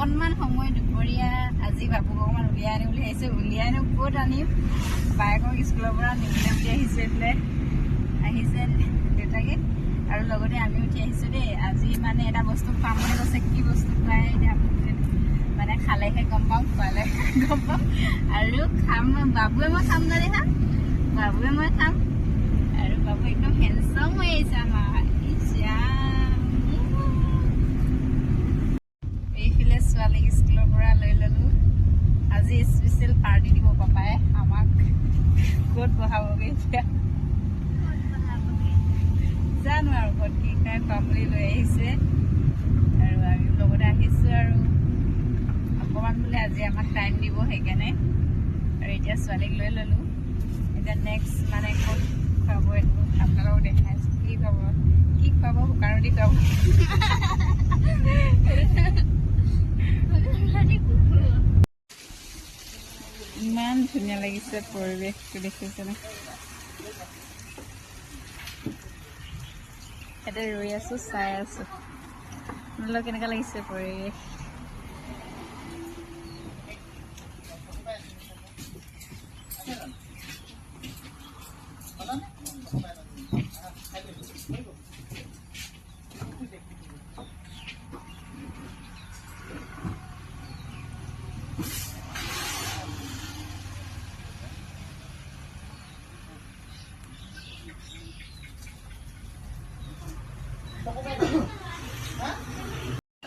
অকণমান সময় দুপৰীয়া আজি বাবুক অকণমান উলিয়াই আনিম বুলি আহিছোঁ। উলিয়াই আনিম ক'ত আনিম, বায়েকক স্কুলৰ পৰা নিবলৈ বুলি আহিছে বোলে, আহিছে দেউতাকে আৰু লগতে আমি উঠি আহিছোঁ দেই। আজি মানে এটা বস্তু পাম বুলি কৈছে, কি বস্তু পায় এতিয়া মানে খালেহে গম পাম, খোৱালে গম পাম। আৰু খাম, বাবুৱে মই খাম ন দেখা, বাবুৱে মই খাম। আৰু বাবু একদম হেণ্ডচাম হৈ আহিছে আমাৰ। এইফালে ছোৱালীক স্কুলৰ পৰা লৈ ল'লোঁ। আজি স্পেচিয়েল পাৰ্টি দিব পাপাই আমাক। ক'ত বহাবগৈ এতিয়া জানো আৰু, ক'ত কি খাই পাম বুলি লৈ আহিছে। আৰু আমি লগতে আহিছোঁ আৰু অকণমান বোলে আজি আমাক টাইম দিব সেইকাৰণে। আৰু এতিয়া ছোৱালীক লৈ ল'লোঁ। এতিয়া নেক্সট মানে ক'ত খুৱাব এইটো আপোনালোকক দেখাইছোঁ। কি খুৱাব, কি খুৱাব, শুকান ৰুটি খুৱাব। ইমান ধুনীয়া লাগিছে পৰিৱেশটো, দেখিছেনে? ইয়াতে ৰৈ আছোঁ, চাই আছোঁ। আপোনালোকৰ কেনেকুৱা লাগিছে পৰিৱেশ?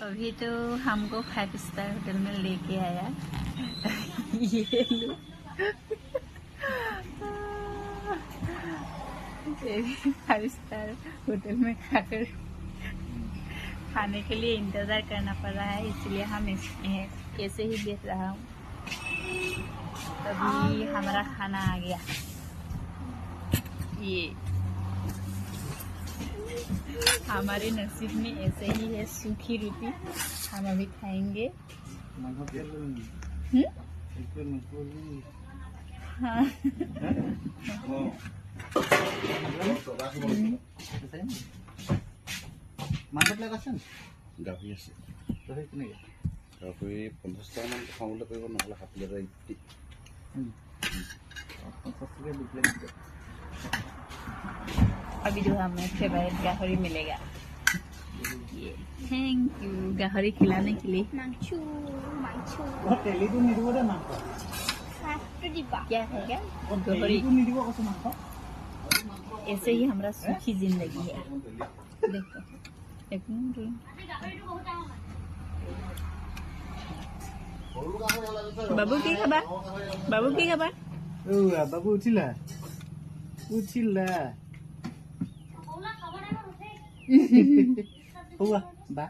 अभी तो हमको 5 स्टार होटल में लेके आया। ये लो 5 स्टार होटल में खाने के लिए इंतज़ार करना पड़ रहा है, इसलिए हम ऐसे ही देख रहा हूँ। तभी हमारा खाना आ गया। ये हमारे नसीब में ऐसे ही है, सूखी रोटी हम अभी खाएंगे। हाँ গাহৰি আছে, গাহৰি 50 টকামান খাবলৈ পাৰিব, নহ'লে 7 লিটাৰ 80। अभी जो हमें फेवरेट गाहरी मिलेगा। ये थैंक यू गाहरी खिलाने के लिए। क्या है क्या गाहरी? ऐसे ही हमारा सुखी जिंदगी है। देखो एक मिनट, बाबू की खबर, बाबू की खबर। बाबू उठिला उठिला বা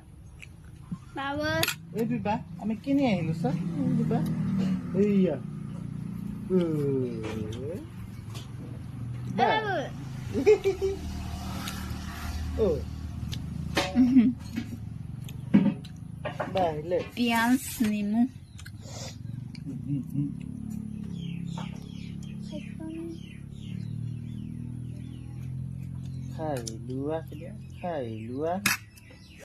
बाबू এই বিবা আমি কিনে আহিলো স্যার বিবা এইয়া ও বাইলে प्याज नींबू খাই লোৱা